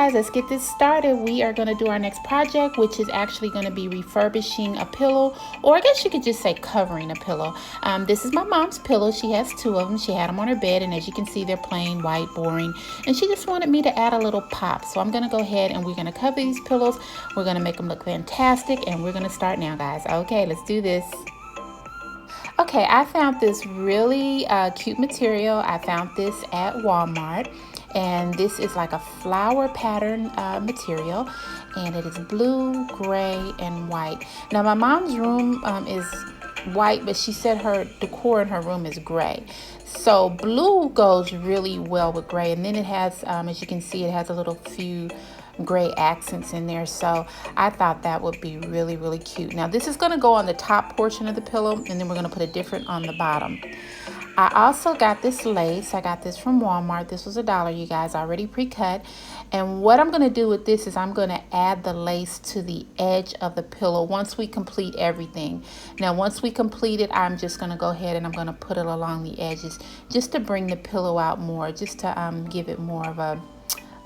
guys, let's get this started. We are going to do our next project, which is actually going to be refurbishing a pillow, or I guess you could just say covering a pillow. This is my mom's pillow. She has two of them. She had them on her bed, and as you can see, they're plain white, boring, and she just wanted me to add a little pop. So I'm going to go ahead and we're going to cover these pillows. We're going to make them look fantastic, and we're going to start now, guys. Okay, let's do this. Okay, I found this really cute material. I found this at Walmart, and this is like a flower pattern material, and it is blue, gray, and white. Now my mom's room is white, but she said her decor in her room is gray. So blue goes really well with gray, and then it has, as you can see, it has a little few gray accents in there, so I thought that would be really, really cute. Now this is going to go on the top portion of the pillow, and then we're going to put a different on the bottom. I also got this lace. I got this from Walmart. This was $1, you guys, already pre-cut. And what I'm going to do with this is I'm going to add the lace to the edge of the pillow once we complete everything. Now once we complete it, I'm just going to go ahead and I'm going to put it along the edges just to bring the pillow out more, just to give it more of a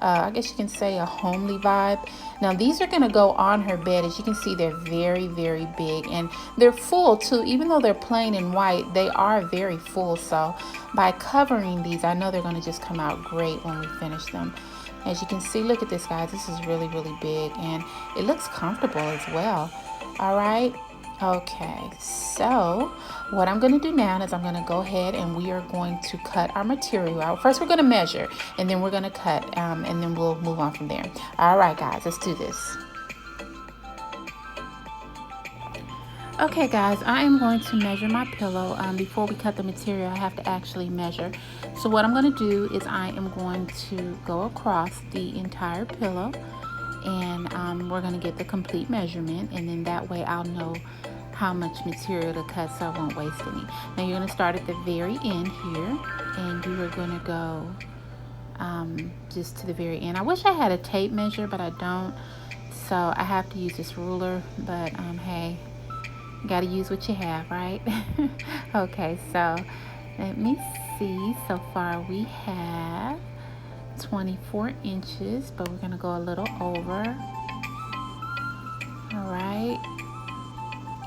I guess you can say a homely vibe. Now these are going to go on her bed. As you can see, they're very, very big, and they're full too. Even though they're plain and white, they are very full. So by covering these, I know they're going to just come out great when we finish them. As you can see, look at this, guys. This is really, really big, and it looks comfortable as well. All right. Okay, so what I'm going to do now is I'm going to go ahead and we are going to cut our material out. First, we're going to measure, and then we're going to cut, and then we'll move on from there. All right, guys, let's do this. Okay, guys, I am going to measure my pillow. Before we cut the material, I have to actually measure. So what I'm going to do is I am going to go across the entire pillow, and we're going to get the complete measurement, and then that way I'll know how much material to cut so I won't waste any. Now you're going to start at the very end here, and you are going to go just to the very end. I wish I had a tape measure, but I don't, so I have to use this ruler, but hey, you got to use what you have, right? Okay, so let me see. So far we have 24 inches, but we're going to go a little over. All right,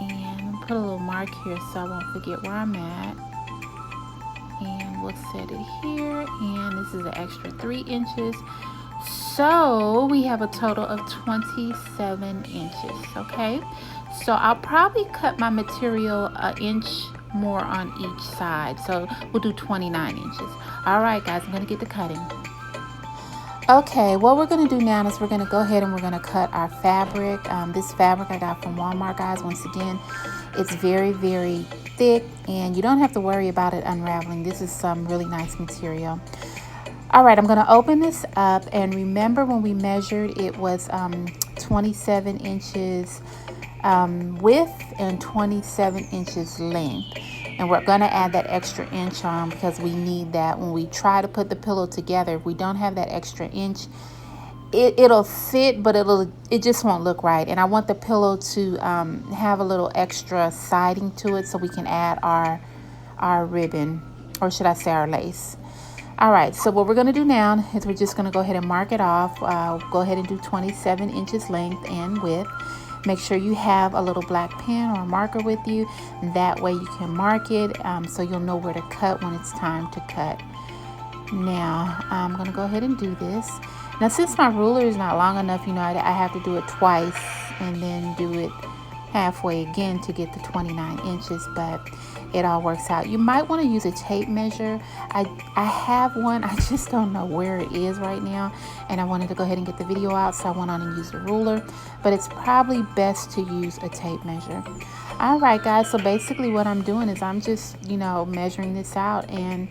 and put a little mark here so I won't forget where I'm at, and we'll set it here, and this is an extra 3 inches, so we have a total of 27 inches. Okay, so I'll probably cut my material an inch more on each side, so we'll do 29 inches. All right, guys, I'm going to get to cutting. Okay, what we're going to do now is we're going to go ahead and we're going to cut our fabric. This fabric I got from Walmart, guys. Once again, it's very, very thick, and you don't have to worry about it unraveling. This is some really nice material. All right, I'm going to open this up, and remember when we measured, it was 27 inches width and 27 inches length. And we're going to add that extra inch on because we need that when we try to put the pillow together. If we don't have that extra inch, it'll fit, but it just won't look right. And I want the pillow to have a little extra siding to it so we can add our ribbon, or should I say our lace. All right, so what we're going to do now is we're just going to go ahead and mark it off. Go ahead and do 27 inches length and width. Make sure you have a little black pen or a marker with you. That way you can mark it so you'll know where to cut when it's time to cut. Now, I'm going to go ahead and do this. Now, since my ruler is not long enough, you know, I have to do it twice and then do it halfway again to get the 29 inches, but it all works out. You might want to use a tape measure. I have one, I just don't know where it is right now, and I wanted to go ahead and get the video out, so I went on and used a ruler, but it's probably best to use a tape measure. All right, guys, so basically what I'm doing is I'm just, you know, measuring this out and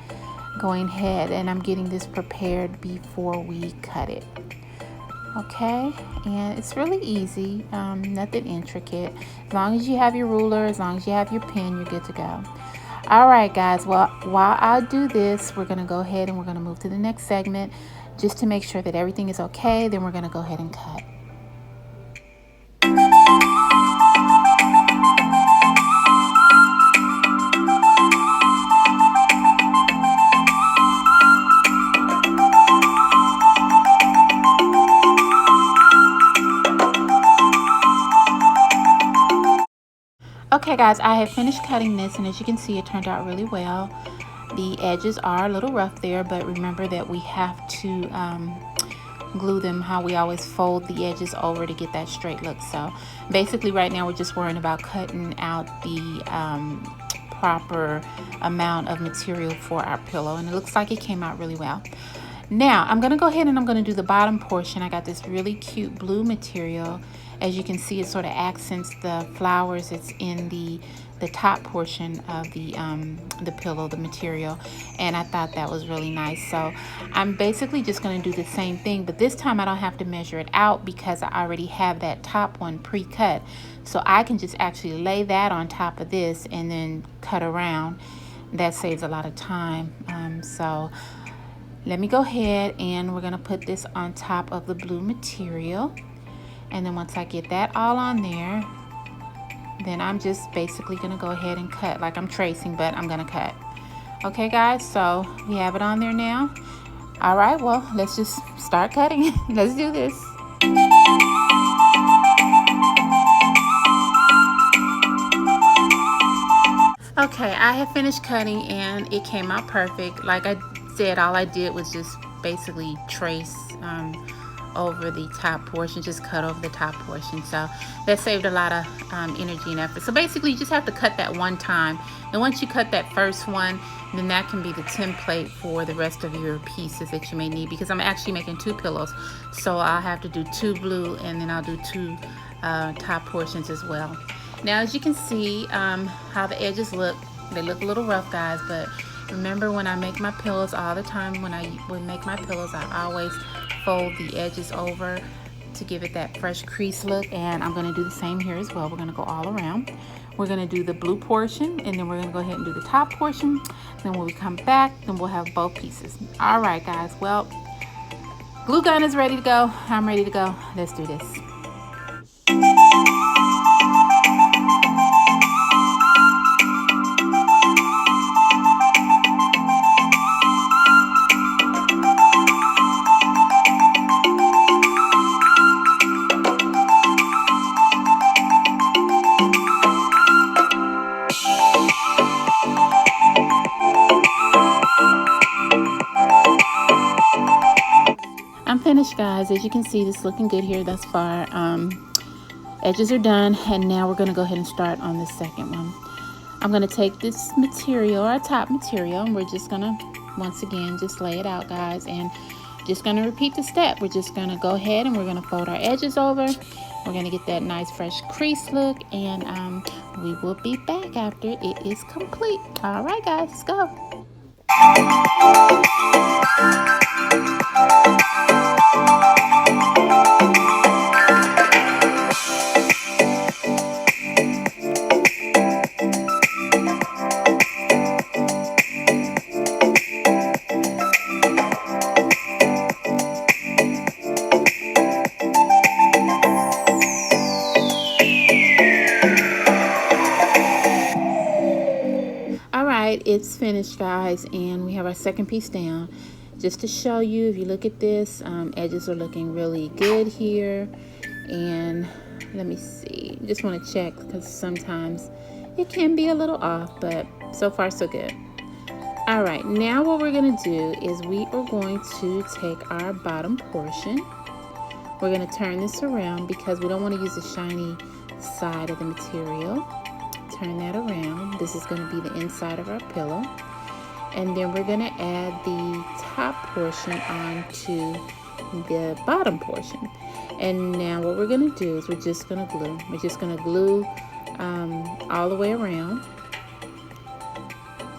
going ahead, and I'm getting this prepared before we cut it. Okay, and it's really easy, nothing intricate. As long as you have your ruler, as long as you have your pen, you're good to go. All right, guys, well, while I do this, we're going to go ahead and we're going to move to the next segment just to make sure that everything is okay. Then we're going to go ahead and cut. Okay guys, I have finished cutting this, and as you can see, it turned out really well. The edges are a little rough there, but remember that we have to glue them how we always fold the edges over to get that straight look. So basically right now we're just worrying about cutting out the proper amount of material for our pillow, and it looks like it came out really well. Now I'm going to go ahead and I'm going to do the bottom portion. I got this really cute blue material. As you can see, it sort of accents the flowers. It's in the top portion of the pillow, the material, and I thought that was really nice. So I'm basically just going to do the same thing, but this time I don't have to measure it out because I already have that top one pre-cut. So I can just actually lay that on top of this and then cut around. That saves a lot of time. So let me go ahead and we're going to put this on top of the blue material. And then once I get that all on there, then I'm just basically going to go ahead and cut, like I'm tracing, but I'm going to cut. Okay guys, so we have it on there now. All right, well, let's just start cutting. Let's do this. Okay, I have finished cutting and it came out perfect. Like I said, all I did was just basically trace over the top portion, just cut over the top portion. So that saved a lot of energy and effort. So basically you just have to cut that one time, and once you cut that first one, then that can be the template for the rest of your pieces that you may need, because I'm actually making 2 pillows, so I'll have to do 2 blue and then I'll do 2 top portions as well. Now as you can see how the edges look, they look a little rough guys, but remember when I make my pillows all the time, when I make my pillows, I always fold the edges over to give it that fresh crease look, and I'm going to do the same here as well. We're going to go all around. We're going to do the blue portion, and then we're going to go ahead and do the top portion. Then when we come back, then we'll have both pieces. All right guys, well, glue gun is ready to go. I'm ready to go. Let's do this. I'm finished guys. As you can see, it's looking good here thus far. Edges are done, and now we're going to go ahead and start on the second one. I'm going to take this material, our top material, and we're just going to once again just lay it out guys, and just going to repeat the step. We're just going to go ahead and we're going to fold our edges over. We're going to get that nice fresh crease look, and we will be back after it is complete. All right guys, let's go. It's finished guys, and we have our second piece down. Just to show you, if you look at this, edges are looking really good here, and let me see, just want to check because sometimes it can be a little off, but so far so good. All right, now what we're going to do is we are going to take our bottom portion. We're going to turn this around because we don't want to use the shiny side of the material. Turn that around. This is going to be the inside of our pillow, and then we're going to add the top portion onto the bottom portion. And now what we're going to do is we're just going to glue. We're just going to glue all the way around.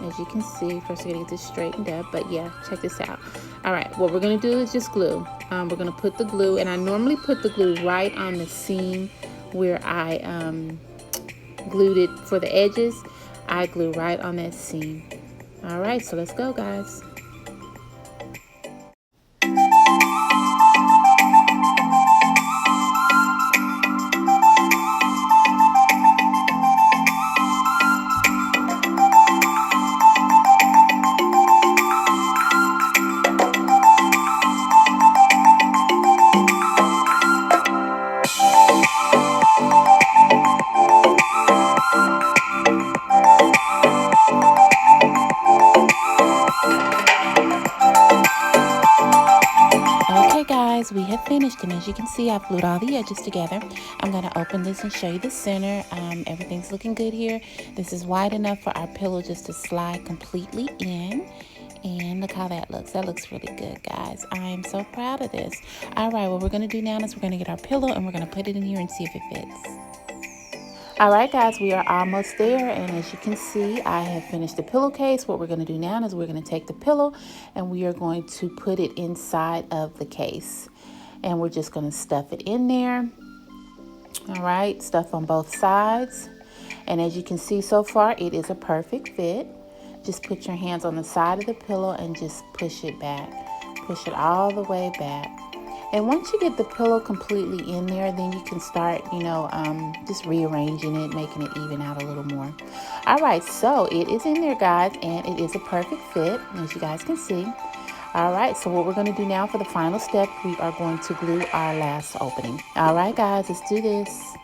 As you can see, first we're going to get this straightened up, but yeah, check this out. All right, what we're going to do is just glue. We're going to put the glue, and I normally put the glue right on the seam where I glued it for the edges. I glue right on that seam. All right, so let's go guys. we have finished, and as you can see, I've glued all the edges together. I'm going to open this and show you the center. Everything's looking good here. This is wide enough for our pillow just to slide completely in. And look how that looks. That looks really good, guys. I am so proud of this. All right, what we're going to do now is we're going to get our pillow and we're going to put it in here and see if it fits. All right, guys, we are almost there, and as you can see, I have finished the pillowcase. What we're going to do now is we're going to take the pillow and we are going to put it inside of the case, and we're just going to stuff it in there. All right, stuff on both sides, and as you can see so far, it is a perfect fit. Just put your hands on the side of the pillow and just push it back. Push it all the way back. And once you get the pillow completely in there, then you can start, just rearranging it, making it even out a little more. All right, so it is in there, guys, and it is a perfect fit, as you guys can see. All right, so what we're going to do now for the final step, we are going to glue our last opening. All right, guys, let's do this.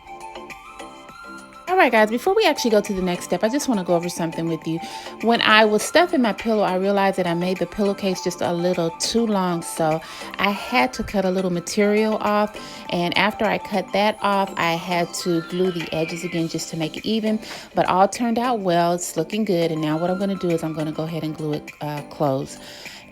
All right, guys, before we actually go to the next step, I just want to go over something with you. When I was stuffing my pillow, I realized that I made the pillowcase just a little too long, so I had to cut a little material off. And after I cut that off, I had to glue the edges again just to make it even. But all turned out well. It's looking good. And now what I'm going to do is I'm going to go ahead and glue it closed.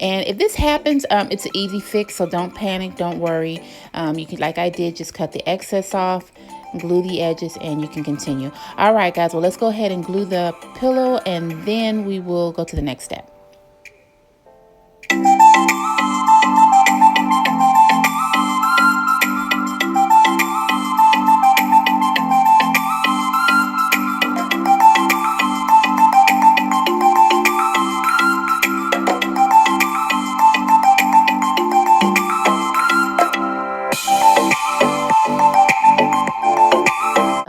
And if this happens, it's an easy fix, so don't panic, don't worry. You can, like I did, just cut the excess off, glue the edges, and you can continue. All right, guys, well, let's go ahead and glue the pillow, and then we will go to the next step.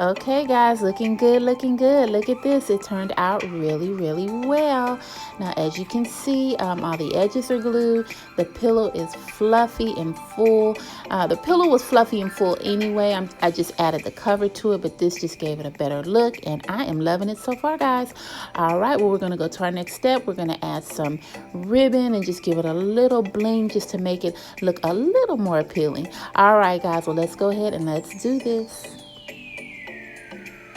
Okay, guys, looking good, looking good. Look at this. It turned out really, really well. Now, as you can see, all the edges are glued. The pillow is fluffy and full. The pillow was fluffy and full anyway. I just added the cover to it, but this just gave it a better look, and I am loving it so far, guys. All right, well, we're going to go to our next step. We're going to add some ribbon and just give it a little bling just to make it look a little more appealing. All right, guys, well, let's go ahead and let's do this.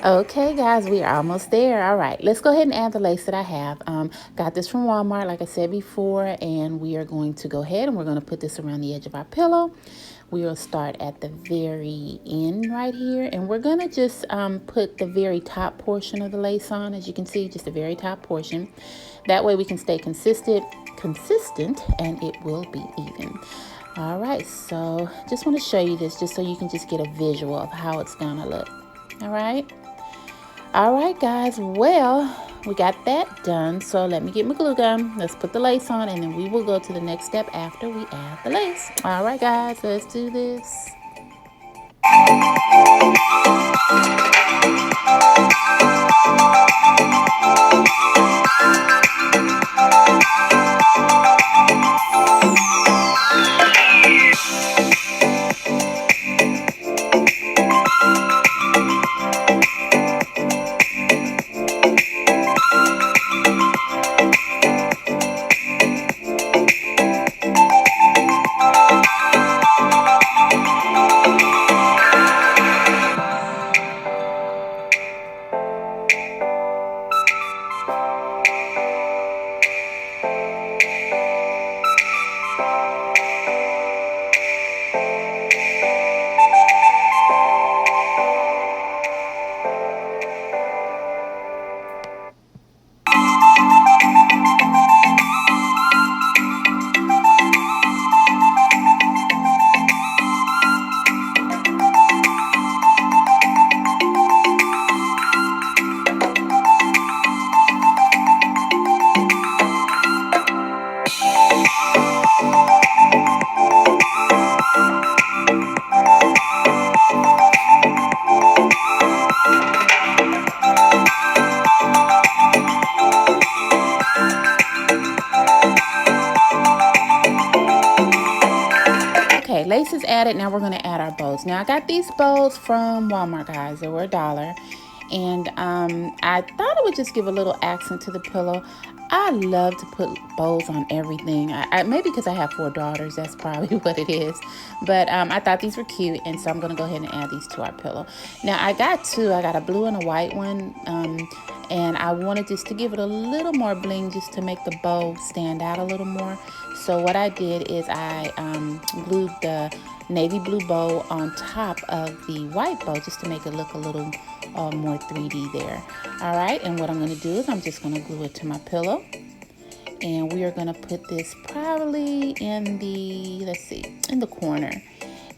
Okay, guys, we are almost there. All right, let's go ahead and add the lace that I have. Got this from Walmart, like I said before, and we are going to go ahead and we're going to put this around the edge of our pillow. We will start at the very end right here, and we're going to just put the very top portion of the lace on, as you can see, just the very top portion. That way we can stay consistent, and it will be even. All right, so just want to show you this just so you can just get a visual of how it's going to look. All right. All right, guys, well, we got that done, so let me get my glue gun. Let's put the lace on, and then we will go to the next step after we add the lace. All right, guys, let's do this. Okay, lace is added. Now we're going to add our bows. Now I got these bows from Walmart, guys. They were $1. And I thought it would just give a little accent to the pillow. I love to put bows on everything. Maybe because I have 4 daughters, that's probably what it is. But I thought these were cute, and so I'm going to go ahead and add these to our pillow. Now, I got 2. I got a blue and a white one, and I wanted just to give it a little more bling, just to make the bow stand out a little more. So what I did is I glued the navy blue bow on top of the white bow just to make it look a little more 3D there. All right, and what I'm going to do is I'm just going to glue it to my pillow, and we are going to put this probably in the, let's see, in the corner.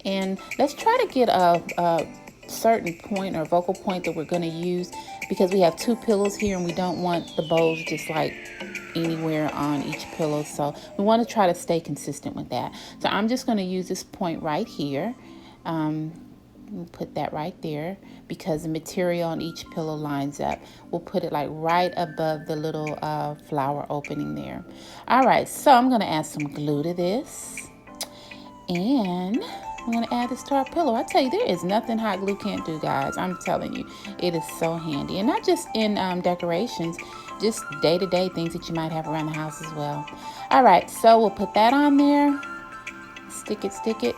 And let's try to get a certain point or focal point that we're going to use, because we have 2 pillows here and we don't want the bows just like anywhere on each pillow. So we want to try to stay consistent with that. So I'm just going to use this point right here. We'll put that right there because the material on each pillow lines up. We'll put it like right above the little flower opening there. All right, so I'm going to add some glue to this, and I'm going to add this to our pillow. I tell you, there is nothing hot glue can't do, guys. I'm telling you, it is so handy. And not just in decorations, just day-to-day things that you might have around the house as well. All right, so we'll put that on there. Stick it.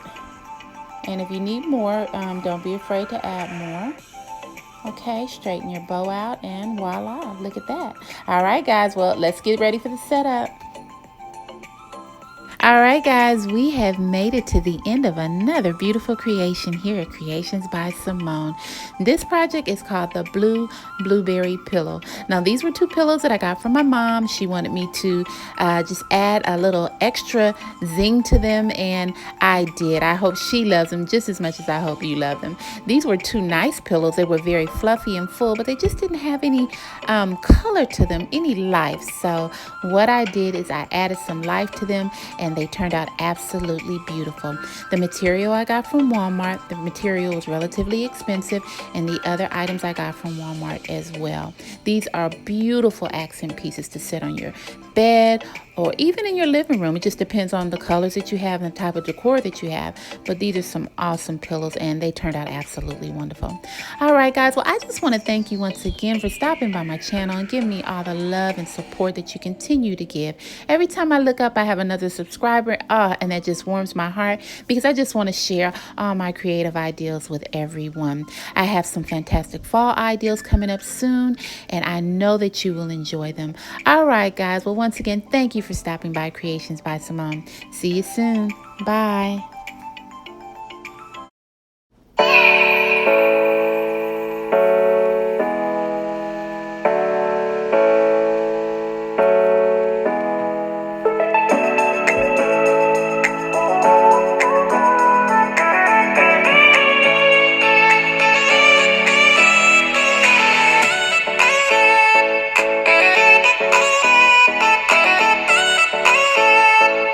And if you need more, don't be afraid to add more. Okay, straighten your bow out, and voila, look at that. All right, guys, well, let's get ready for the setup. All right, guys, we have made it to the end of another beautiful creation here at Creations by Simone. This project is called the Blue Blueberry Pillow. Now, these were 2 pillows that I got from my mom. She wanted me to just add a little extra zing to them, and I did. I hope she loves them just as much as I hope you love them. These were 2 nice pillows. They were very fluffy and full, but they just didn't have any color to them, any life. So what I did is I added some life to them, and they turned out absolutely beautiful. The material I got from Walmart. The material was relatively expensive, and the other items I got from Walmart as well. These are beautiful accent pieces to sit on your bed or even in your living room. It just depends on the colors that you have and the type of decor that you have. But these are some awesome pillows, and they turned out absolutely wonderful. All right, guys. Well, I just want to thank you once again for stopping by my channel and giving me all the love and support that you continue to give. Every time I look up, I have another subscriber, and that just warms my heart, because I just want to share all my creative ideas with everyone. I have some fantastic fall ideas coming up soon, and I know that you will enjoy them. All right, guys. Well, once again, thank you for stopping by Creations by Simone. See you soon. Bye.